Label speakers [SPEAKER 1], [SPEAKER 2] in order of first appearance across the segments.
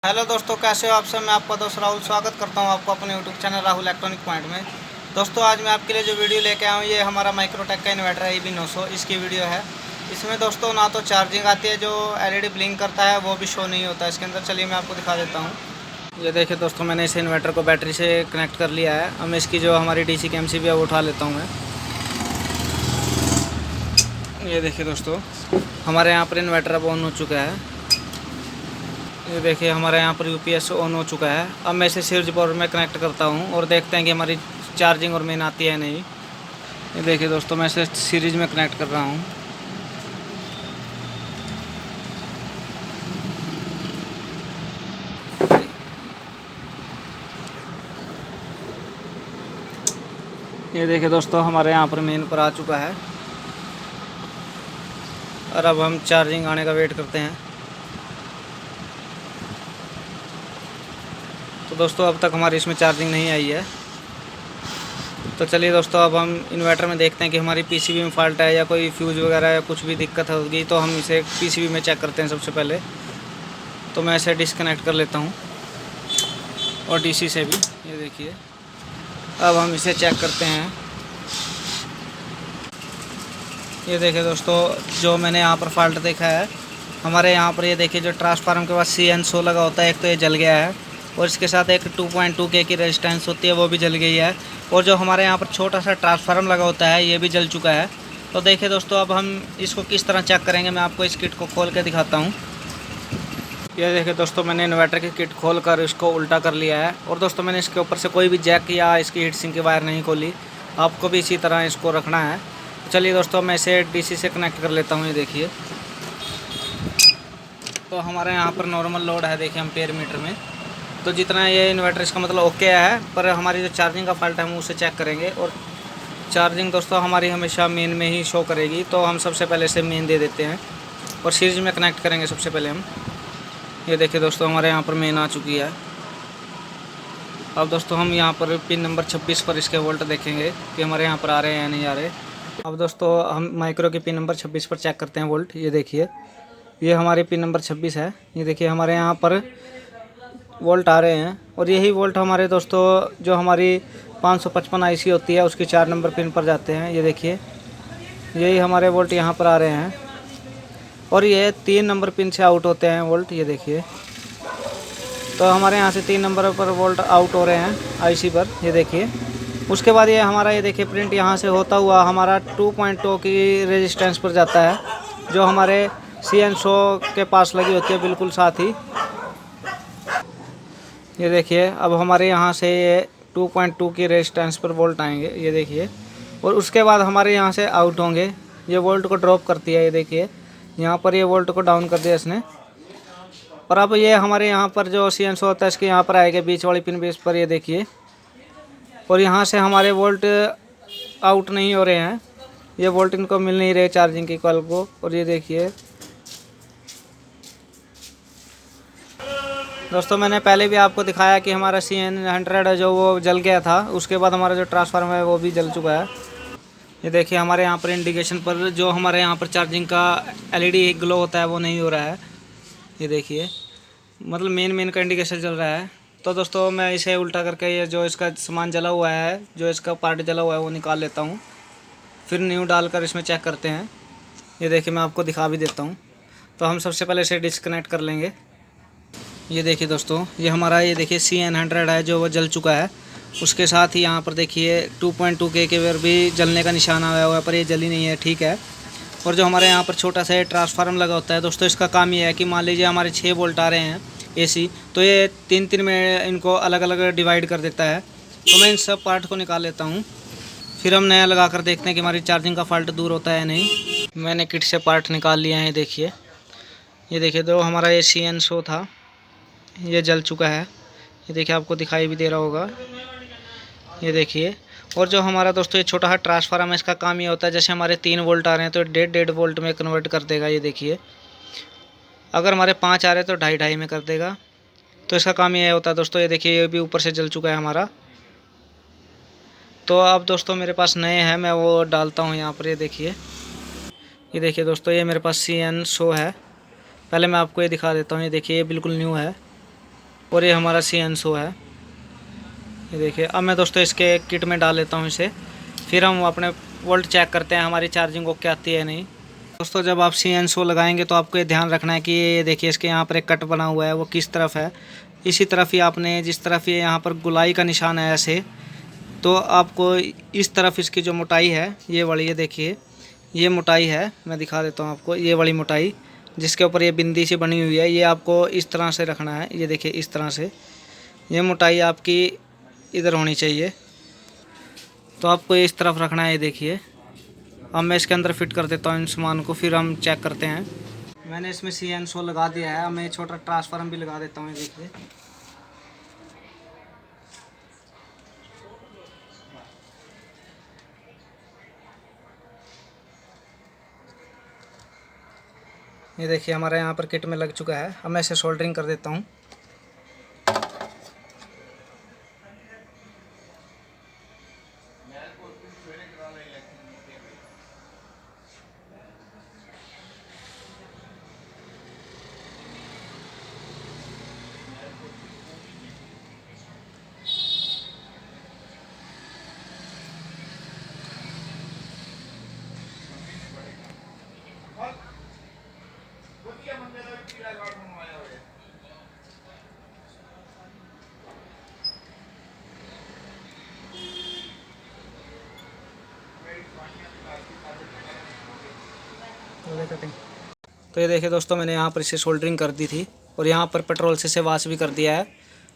[SPEAKER 1] Hello दोस्तों, कैसे हो आप सब। मैं आपका दोस्त राहुल स्वागत करता हूं आपको अपने YouTube channel Rahul electronic point में। दोस्तों, आज मैं आपके लिए जो वीडियो लेके आया हूं, ये हमारा माइक्रोटेक का इन्वर्टर है EB900, इसकी वीडियो है। इसमें दोस्तों ना तो चार्जिंग आती है, जो LED ब्लिंक करता है वो भी शो नहीं होता है इसके अंदर। चलिए मैं आपको दिखा देता हूँ। ये देखिए दोस्तों, मैंने इस इन्वर्टर को बैटरी से कनेक्ट कर लिया है। अब मैं इसकी जो हमारी DC की MCB है वो उठा लेता हूँ मैं। ये देखिए दोस्तों, हमारे यहाँ पर इन्वर्टर अब ऑन हो चुका है। ये देखिए हमारे यहाँ पर UPS ऑन हो चुका है। अब मैं इसे सीरीज पावर में कनेक्ट करता हूँ और देखते हैं कि हमारी चार्जिंग और मेन आती है नहीं। ये देखिए दोस्तों, मैं इसे सीरीज में कनेक्ट कर रहा हूँ। ये देखिए दोस्तों, हमारे यहाँ पर मेन पर आ चुका है और अब हम चार्जिंग आने का वेट करते हैं। तो दोस्तों, अब तक हमारी इसमें चार्जिंग नहीं आई है। तो चलिए दोस्तों, अब हम इन्वर्टर में देखते हैं कि हमारी PCB में फॉल्ट है या कोई फ्यूज़ वगैरह या कुछ भी दिक्कत होगी। तो हम इसे PCB में चेक करते हैं सबसे पहले। तो मैं इसे डिस्कनेक्ट कर लेता हूँ और DC से भी। ये देखिए, अब हम इसे चेक करते हैं। ये देखिए दोस्तों, जो मैंने यहाँ पर फॉल्ट देखा है, हमारे यहाँ पर ये देखिए जो ट्रांसफार्मर के पास CN100 लगा होता है, एक तो ये जल गया है और इसके साथ एक 2.2K की रेजिस्टेंस होती है वो भी जल गई है। और जो हमारे यहाँ पर छोटा सा ट्रांसफार्मर लगा होता है ये भी जल चुका है। तो देखिए दोस्तों, अब हम इसको किस तरह चेक करेंगे, मैं आपको इस किट को खोल के दिखाता हूँ। ये देखिए दोस्तों, मैंने इन्वर्टर की किट खोल कर इसको उल्टा कर लिया है। और दोस्तों, मैंने इसके ऊपर से कोई भी जैक या इसकी हीट सिंक की वायर नहीं खोली। आपको भी इसी तरह इसको रखना है। चलिए दोस्तों, मैं इसे DC से कनेक्ट कर लेता हूँ। ये देखिए, तो हमारे यहाँ पर नॉर्मल लोड है, देखिए एम्पेयर मीटर में। तो जितना ये इन्वर्टर इसका मतलब ओके है, पर हमारी जो चार्जिंग का फॉल्ट है हम उसे चेक करेंगे। और चार्जिंग दोस्तों हमारी हमेशा मेन में ही शो करेगी। तो हम सबसे पहले इसे मेन दे देते हैं और सीरीज में कनेक्ट करेंगे सबसे पहले हम। ये देखिए दोस्तों, हमारे यहाँ पर मेन आ चुकी है। अब दोस्तों, हम यहाँ पर पिन नंबर 26 पर इसके वोल्ट देखेंगे कि हमारे यहाँ पर आ रहे हैं या नहीं आ रहे। अब दोस्तों, हम माइक्रो की पिन नंबर 26 पर चेक करते हैं वोल्ट। ये देखिए, ये हमारी पिन नंबर 26 है। ये देखिए, हमारे यहाँ पर वोल्ट आ रहे हैं। और यही वोल्ट हमारे दोस्तों जो हमारी 555 IC होती है उसकी 4 नंबर पिन पर जाते हैं। ये देखिए, यही हमारे वोल्ट यहाँ पर आ रहे हैं। और ये 3 नंबर पिन से आउट होते हैं वोल्ट। ये देखिए, तो हमारे यहाँ से 3 नंबर पर वोल्ट आउट हो रहे हैं IC पर। ये देखिए, उसके बाद ये हमारा ये देखिए प्रिंट यहाँ से होता हुआ हमारा 2.2 की रेजिस्टेंस पर जाता है, जो हमारे CN100 के पास लगी होती है बिल्कुल साथ ही। ये देखिए, अब हमारे यहाँ से ये 2.2 की रेजिस्टेंस पर वोल्ट आएंगे। ये देखिए, और उसके बाद हमारे यहाँ से आउट होंगे। ये वोल्ट को ड्रॉप करती है। ये देखिए, यहाँ पर ये वोल्ट को डाउन कर दिया इसने। और अब ये हमारे यहाँ पर जो CN100 होता है इसके यहाँ पर आएगा बीच वाली पिन बेस पर। ये देखिए, और यहाँ से हमारे वोल्ट आउट नहीं हो रहे हैं। ये वोल्ट इनको मिल नहीं रहे चार्जिंग की कॉल को। और ये देखिए दोस्तों, मैंने पहले भी आपको दिखाया कि हमारा CN100 जो वो जल गया था। उसके बाद हमारा जो ट्रांसफार्मर है वो भी जल चुका है। ये देखिए, हमारे यहाँ पर इंडिकेशन पर जो हमारे यहाँ पर चार्जिंग का LED ग्लो होता है वो नहीं हो रहा है। ये देखिए, मतलब मेन का इंडिकेशन चल रहा है। तो दोस्तों, मैं इसे उल्टा करके ये जो इसका सामान जला हुआ है, जो इसका पार्ट जला हुआ है वो निकाल लेता हूँ। फिर न्यू डालकर इसमें चेक करते हैं। ये देखिए, मैं आपको दिखा भी देता हूँ। तो हम सबसे पहले इसे डिस्कनेक्ट कर लेंगे। ये देखिए दोस्तों, ये हमारा ये देखिए CN100 है जो वो जल चुका है। उसके साथ ही यहाँ पर देखिए 2.2K के पर भी जलने का निशान आया हुआ है, पर ये जली नहीं है, ठीक है। और जो हमारे यहाँ पर छोटा सा ट्रांसफार्मर लगा होता है दोस्तों, इसका काम ये है कि मान लीजिए हमारे 6 वोल्ट आ रहे हैं AC, तो ये 3 में इनको अलग अलग डिवाइड कर देता है। तो मैं इन सब पार्ट को निकाल लेता हूँ, फिर हम नया लगा कर देखते हैं कि हमारी चार्जिंग का फॉल्ट दूर होता है या नहीं। मैंने किट से पार्ट निकाल लिया है। ये देखिए, तो हमारा ये CN100 था, ये जल चुका है। ये देखिए, आपको दिखाई भी दे रहा होगा। ये देखिए, और जो हमारा दोस्तों ये छोटा सा ट्रांसफार्मर है, इसका काम ये होता है जैसे हमारे 3 वोल्ट आ रहे हैं तो 1.5 वोल्ट में कन्वर्ट कर देगा। ये देखिए, अगर हमारे 5 आ रहे हैं तो 2.5 में कर देगा। तो इसका काम ये होता है दोस्तों। ये देखिए, ये भी ऊपर से जल चुका है हमारा। तो अब दोस्तों मेरे पास नए हैं, मैं वो डालता हूँ यहाँ पर। ये देखिए दोस्तों, ये मेरे पास CN100 है। पहले मैं आपको ये दिखा देता हूँ। ये देखिए, ये बिल्कुल न्यू है। और ये हमारा CN100 है। ये देखिए, अब मैं दोस्तों इसके किट में डाल लेता हूँ इसे, फिर हम अपने वोल्ट चेक करते हैं हमारी चार्जिंग ओके आती है नहीं। दोस्तों जब आप CN100 लगाएंगे तो आपको ये ध्यान रखना है कि ये देखिए इसके यहाँ पर एक कट बना हुआ है, वो किस तरफ है। इसी तरफ ही आपने, जिस तरफ ये यहाँ पर गुलाई का निशान है ऐसे, तो आपको इस तरफ इसकी जो मोटाई है ये वाली, ये देखिए ये मोटाई है, मैं दिखा देता हूँ आपको। ये वाली मोटाई जिसके ऊपर ये बिंदी सी बनी हुई है, ये आपको इस तरह से रखना है। ये देखिए इस तरह से ये मोटाई आपकी इधर होनी चाहिए, तो आपको इस तरफ रखना है। ये देखिए, अब मैं इसके अंदर फिट कर देता हूँ इन सामान को, फिर हम चेक करते हैं। मैंने इसमें CN100 लगा दिया है। अब मैं छोटा ट्रांसफार्मर भी लगा देता हूँ। ये देखिए, ये देखिए हमारे यहाँ पर किट में लग चुका है। अब मैं इसे सोल्डरिंग कर देता हूँ। तो ये देखिए दोस्तों, मैंने यहाँ पर इसे सोल्डरिंग कर दी थी और यहाँ पर पेट्रोल से इसे वाश भी कर दिया है।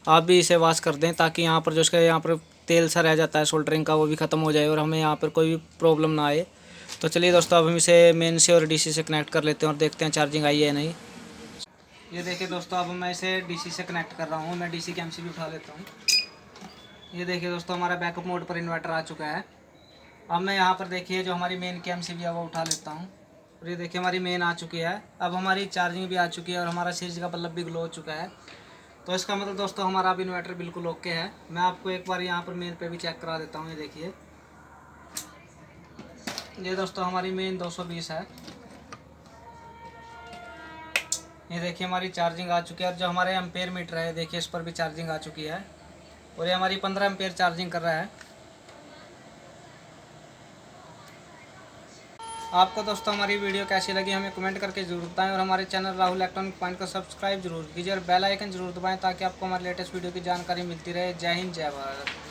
[SPEAKER 1] आप भी इसे वाश कर दें ताकि यहाँ पर जो इसका यहाँ पर तेल सा रह जाता है सोल्डरिंग का, वो भी ख़त्म हो जाए और हमें यहाँ पर कोई भी प्रॉब्लम ना आए। तो चलिए दोस्तों, अब हम इसे मेन से और DC से कनेक्ट कर लेते हैं और देखते हैं चार्जिंग आई है नहीं। ये देखिए दोस्तों, अब मैं इसे DC से कनेक्ट कर रहा हूँ। मैं DC की MCB उठा लेता हूँ। ये देखिए दोस्तों, हमारा बैकअप मोड पर इन्वर्टर आ चुका है। अब मैं यहाँ पर देखिए जो हमारी मेन की MCB है वो उठा लेता हूँ और ये देखिए हमारी मेन आ चुकी है। अब हमारी चार्जिंग भी आ चुकी है और हमारा सीरीज का बल्ब भी ग्लो हो चुका है। तो इसका मतलब दोस्तों हमारा अब इन्वर्टर बिल्कुल ओके है। मैं आपको एक बार यहाँ पर मेन पे भी चेक करा देता हूँ। ये देखिए, ये दोस्तों हमारी मेन 220 है। ये देखिए हमारी चार्जिंग आ चुकी है और जो हमारे एम्पेयर मीटर है देखिए इस पर भी चार्जिंग आ चुकी है और ये हमारी 15 एम्पेयर चार्जिंग कर रहा है। आपको दोस्तों हमारी वीडियो कैसी लगी हमें कमेंट करके जरूर बताएं और हमारे चैनल राहुल इलेक्ट्रॉनिक पॉइंट को सब्सक्राइब जरूर कीजिए और बेल आइकन जरूर दबाएं ताकि आपको हमारे लेटेस्ट वीडियो की जानकारी मिलती रहे। जय हिंद, जय भारत।